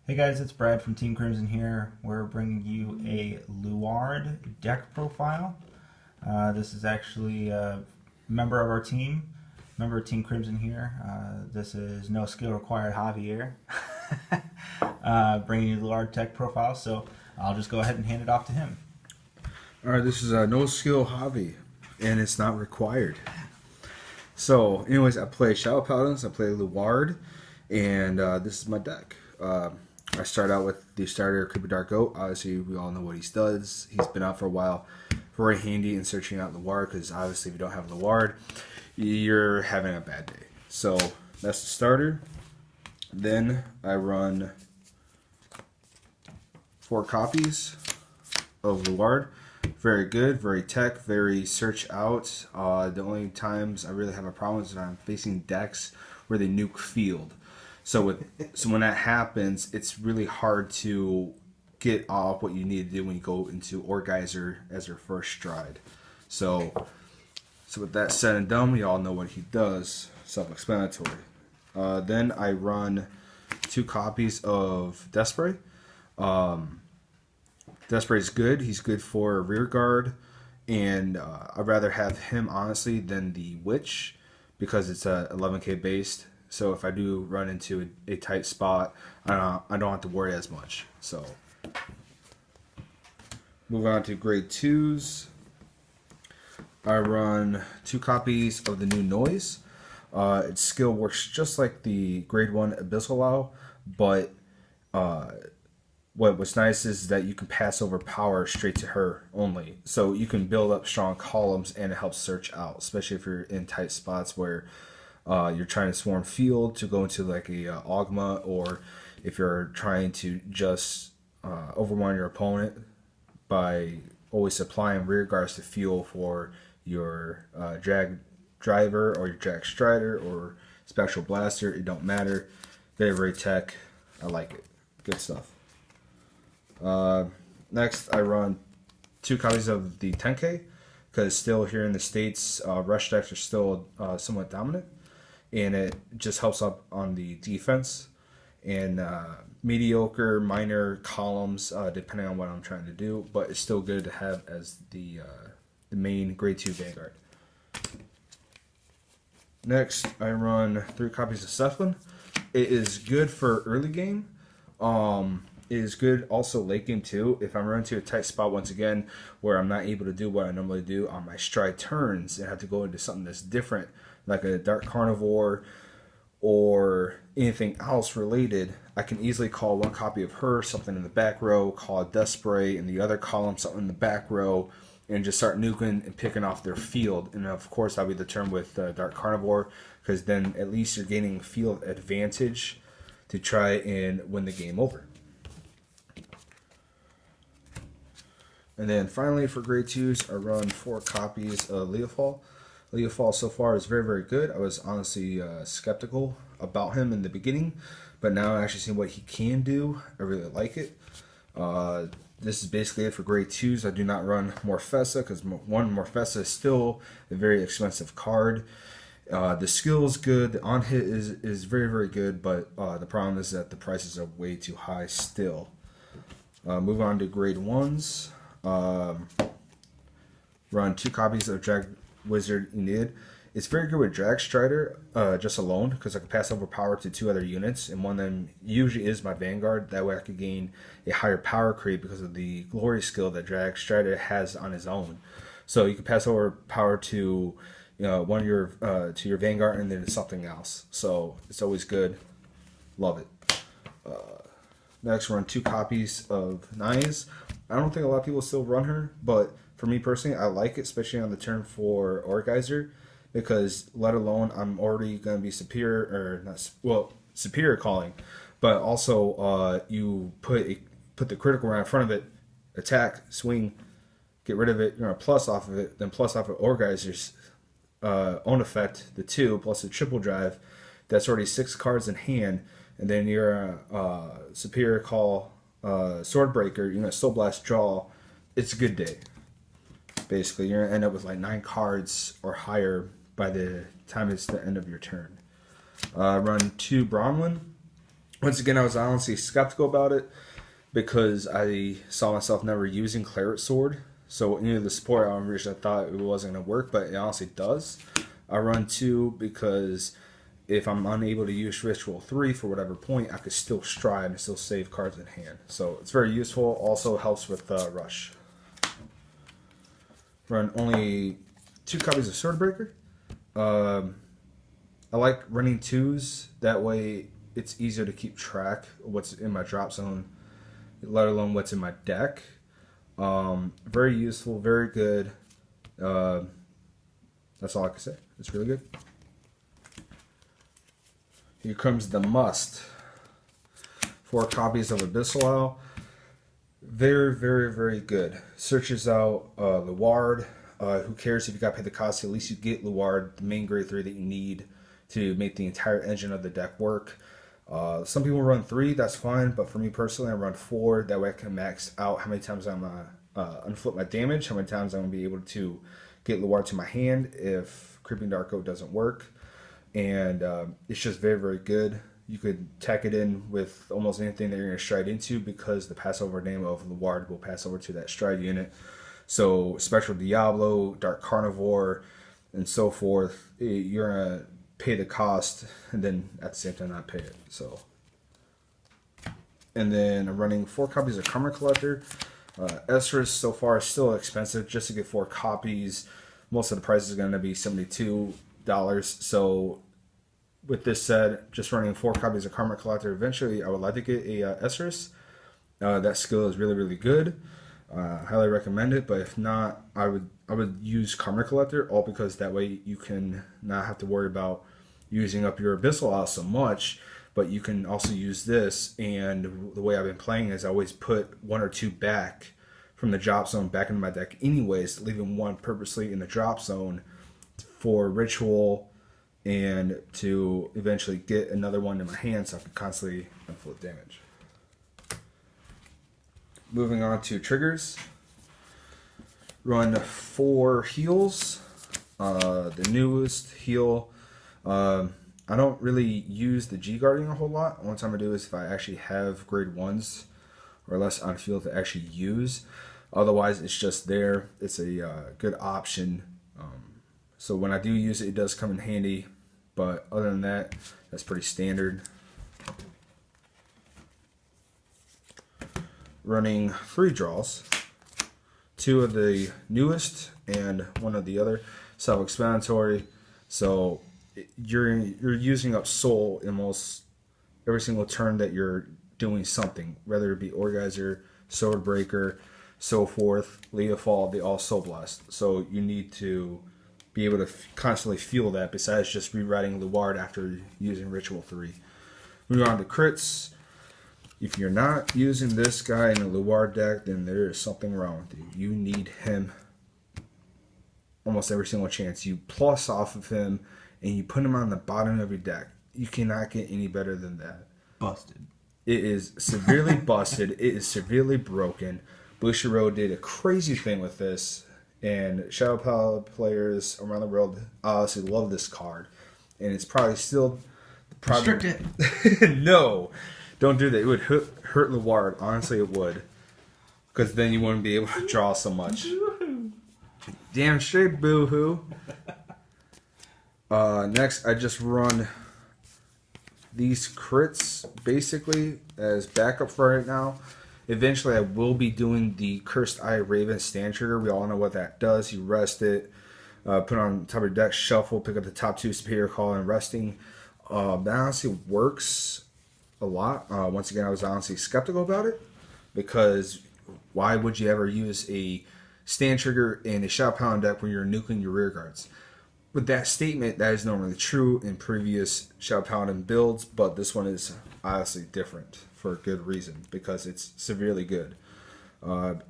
Hey guys, it's Brad from Team Crimson here. We're bringing you a Luard deck profile. This is actually a member of our team, member of Team Crimson here. This is no skill required Javier, bringing you the Luard deck profile. So I'll just go ahead and hand it off to him. All right, this is a no skill hobby, and it's not required. So, anyways, I play Shadow Paladins, I play Luard, and this is my deck. I start out with the starter Creepy Dark Goat. Obviously, we all know what he does. He's been out for a while. Very handy in searching out Luard, because obviously, if you don't have Luard, you're having a bad day. So, that's the starter. Then I run 4 copies of Luard. Very good, very tech, very search out. The only times I really have a problem is when I'm facing decks where they nuke field. So when that happens, it's really hard to get off what you need to do when you go into Orgeyser as your first stride. So with that said and done, we all know what he does. Self-explanatory. Then I run 2 copies of Death Spray. Death Spray is good. He's good for rear guard, and I'd rather have him honestly than the Witch because it's a 11k based. So if I do run into a tight spot, I don't have to worry as much. So move on to grade 2s. I run 2 copies of the new Noise. Its skill works just like the grade 1 Abyssal Lao, but what's nice is that you can pass over power straight to her only. So you can build up strong columns and it helps search out, especially if you're in tight spots where you're trying to swarm field to go into like a Ogma, or if you're trying to just overwhelm your opponent by always supplying rear guards to fuel for your drag driver or your drag strider or spectral blaster. It don't matter. Very, very tech. I like it. Good stuff. Next, I run 2 copies of the 10K because still here in the States, rush decks are still somewhat dominant, and it just helps up on the defense and mediocre, minor columns depending on what I'm trying to do, but it's still good to have as the main grade 2 Vanguard. Next, I run 3 copies of Cephalin. It is good for early game. It is good also late game too. If I'm running to a tight spot once again where I'm not able to do what I normally do on my stride turns and have to go into something that's different, like a Dark Carnivore or anything else related, I can easily call 1 copy of her, something in the back row, call a Death Spray in the other column, something in the back row, and just start nuking and picking off their field. And of course, that'll be the term with Dark Carnivore, because then at least you're gaining field advantage to try and win the game over. And then finally for grade 2s, I run 4 copies of Leofall. Leofall so far is very, very good. I was honestly skeptical about him in the beginning, but now actually seeing what he can do, I really like it. This is basically it for grade 2s. I do not run Morfessa because Morfessa is still a very expensive card. The skill is good. The on hit is very, very good, but the problem is that the prices are way too high still. Move on to grade 1s. Run 2 copies of Drag Wizard Enid. It's very good with Drag Strider just alone because I can pass over power to 2 other units, and one of them usually is my Vanguard. That way I could gain a higher power creep because of the glory skill that Drag Strider has on his own. So you can pass over power to one of your to your Vanguard and then to something else. So it's always good. Love it. Next, run 2 copies of Nyes. I don't think a lot of people still run her, but for me personally, I like it, especially on the turn for Orgeyser, because let alone I'm already going to be superior, or not, well, superior calling, but also you put the critical right in front of it, attack, swing, get rid of it, you're going to plus off of it, then plus off of Orgeyser's own effect, the 2, plus the triple drive, that's already 6 cards in hand, and then your superior call Swordbreaker, you're going to Soul Blast draw. It's a good day. Basically, you're going to end up with like 9 cards or higher by the time it's the end of your turn. Run 2 Bromlin. Once again, I was honestly skeptical about it because I saw myself never using Claret Sword. So any of the support armors, I thought it wasn't going to work, but it honestly does. I run 2 because if I'm unable to use Ritual 3 for whatever point, I could still stride and still save cards in hand. So it's very useful. Also helps with Rush. Run only 2 copies of Swordbreaker. I like running 2s. That way it's easier to keep track of what's in my drop zone, let alone what's in my deck. Very useful, very good. That's all I can say. It's really good. Here comes the must. 4 copies of Abyssal Owl. Very, very, very good. Searches out Luard. Who cares if you got to pay the cost? At least you get Luard, the main grade 3 that you need to make the entire engine of the deck work. Some people run 3, that's fine, but for me personally, I run 4. That way I can max out how many times I'm unflip my damage, how many times I'm going to be able to get Luard to my hand if Creeping Dark Oak doesn't work. And it's just very, very good. You could tack it in with almost anything that you're going to stride into because the passover name of Luard will pass over to that stride unit. So Spectral Diablo, Dark Carnivore, and so forth, you're going to pay the cost and then at the same time not pay it. So, and then I'm running 4 copies of Karma Collector. Esris so far is still expensive just to get 4 copies. Most of the price is going to be $72. So with this said, just running 4 copies of Karma Collector, eventually I would like to get a Esris. That skill is really, really good. Highly recommend it, but if not, I would use Karma Collector, all because that way you can not have to worry about using up your Abyssal Owl so much, but you can also use this. And the way I've been playing is I always put 1 or 2 back from the drop zone back into my deck anyways, leaving 1 purposely in the drop zone for ritual and to eventually get another one in my hand so I can constantly inflict damage. Moving on to triggers. Run 4 heals. The newest heal. I don't really use the G Guardian a whole lot. One time I do is if I actually have grade 1s or less on field to actually use. Otherwise, it's just there. It's a good option. So when I do use it, it does come in handy. But other than that, that's pretty standard. Running 3 draws. 2 of the newest and 1 of the other. Self-explanatory. So you're using up soul in almost every single turn that you're doing something, whether it be Orgeyser, Swordbreaker, so forth, Leafall, they all soul blast. So you need to be able to constantly feel that besides just rewriting Luard after using Ritual 3. Moving on to crits. If you're not using this guy in a Luard deck, then there is something wrong with you. You need him almost every single chance. You plus off of him and you put him on the bottom of your deck. You cannot get any better than that. Busted. It is severely busted. It is severely broken. Bushiroad did a crazy thing with this, and Shadow Paladin players around the world honestly love this card. And it's probably still... Restrict it. No. Don't do that. It would hurt Luard. Honestly, it would. Because then you wouldn't be able to draw so much. Damn straight, boo-hoo. Next, I just run these crits, basically, as backup for right now. Eventually, I will be doing the Cursed Eye Raven stand trigger. We all know what that does. You rest it, put it on top of your deck, shuffle, pick up the top 2 Superior Call, and resting. That honestly works a lot. Once again, I was honestly skeptical about it because why would you ever use a stand trigger in a Shadow Paladin deck when you're nuking your rear guards? With that statement, that is normally true in previous Shadow Paladin builds, but this one is honestly different for a good reason because it's severely good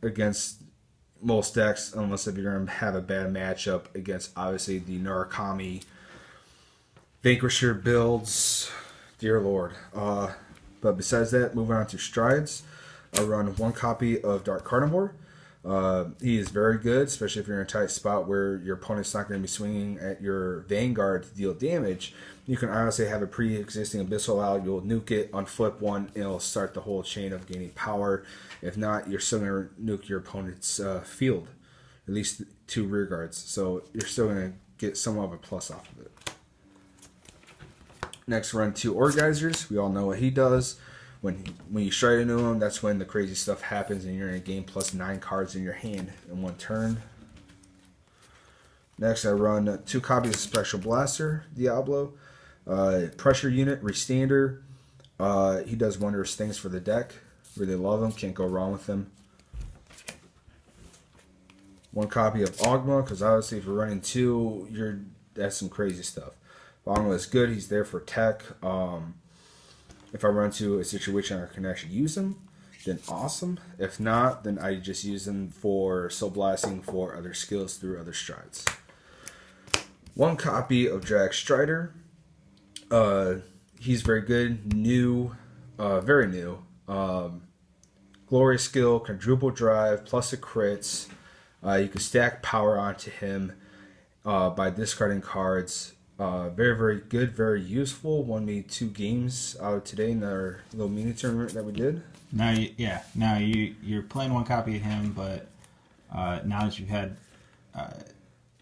against most decks, unless if you're going to have a bad matchup against obviously the Narukami Vanquisher builds. Dear Lord. But besides that, moving on to strides, I run 1 copy of Dark Carnivore. He is very good, especially if you're in a tight spot where your opponent's not going to be swinging at your Vanguard to deal damage. You can honestly have a pre-existing Abyssal out. You'll nuke it, unflip one, and it'll start the whole chain of gaining power. If not, you're still going to nuke your opponent's field, at least 2 rear guards. So you're still going to get somewhat of a plus off of it. Next, run 2 Orgizers. We all know what he does. When you strike into him, that's when the crazy stuff happens, and you're in a game plus 9 cards in your hand in 1 turn. Next, I run 2 copies of Special Blaster Diablo. Pressure unit, Restander. He does wondrous things for the deck. Really love him. Can't go wrong with him. 1 copy of Ogma, because obviously if you're running 2, that's some crazy stuff. Ogma is good. He's there for tech. If I run into a situation I can actually use him, then awesome. If not, then I just use him for soul blasting for other skills through other strides. 1 copy of Drag Strider. He's very good. New. Very new. Glorious skill, quadruple drive, plus a crits. You can stack power onto him by discarding cards. Very, very good, very useful. Won me 2 games out today in our little mini tournament that we did. Now, you're playing 1 copy of him, but now that you've had,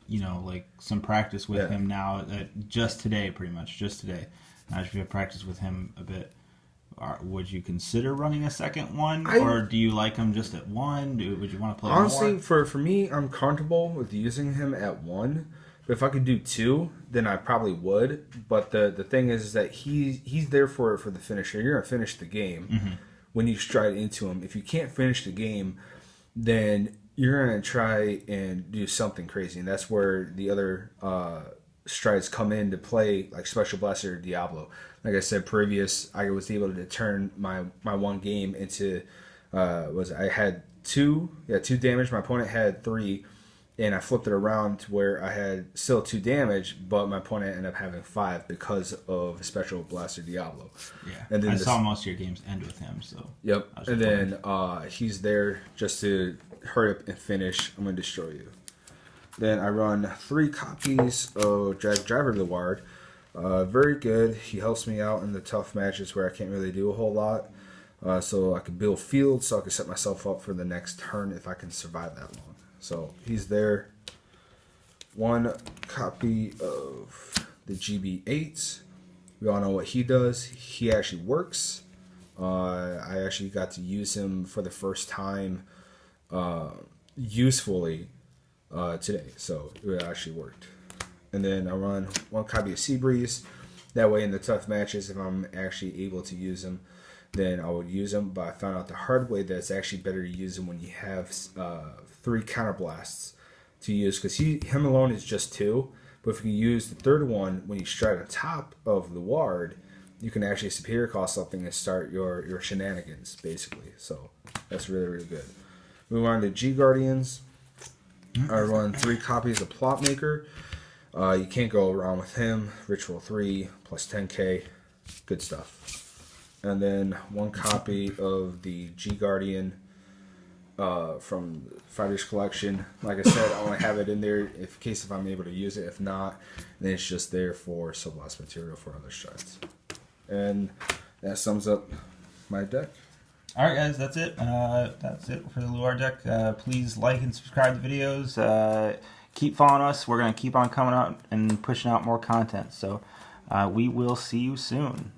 like some practice with him now, just today, pretty much, just today. Now that you've had practice with him a bit, would you consider running a second one, or do you like him just at 1? Would you want to play honestly, more? for me, I'm comfortable with using him at 1. But if I could do 2, then I probably would. But the thing is that he's there for the finisher. You're gonna finish the game when you stride into him. If you can't finish the game, then you're gonna try and do something crazy, and that's where the other strides come into play, like Special Blaster or Diablo. Like I said previous, I was able to turn my 1 game into I had 2 damage. My opponent had 3. And I flipped it around to where I had still 2 damage, but my opponent ended up having 5 because of Special Blaster Diablo. Yeah, and then I saw most of your games end with him. So yep, and then he's there just to hurry up and finish. I'm going to destroy you. Then I run 3 copies of Drag Driver Luard. Very good. He helps me out in the tough matches where I can't really do a whole lot. So I can build field, so I can set myself up for the next turn if I can survive that long. So he's there. 1 copy of the GB8. We all know what he does. He actually works. I actually got to use him for the first time usefully today. So it actually worked. And then I run 1 copy of Seabreeze. That way in the tough matches, if I'm actually able to use him, then I would use him. But I found out the hard way that it's actually better to use him when you have 3 counterblasts to use, because him alone is just 2. But if you use the 3rd one when you stride on top of Luard, you can actually superior cost something and start your shenanigans, basically. So that's really, really good. Move on to G Guardians. I run 3 copies of Plot Maker. You can't go wrong with him. Ritual 3 plus 10k. Good stuff. And then 1 copy of the G Guardian from Fighters Collection. Like I said, I only have it in there in case if I'm able to use it. If not, then it's just there for subblast material for other strides. And that sums up my deck. All right, guys, that's it. That's it for the Luard deck. Please like and subscribe to the videos. Keep following us. We're going to keep on coming out and pushing out more content. So we will see you soon.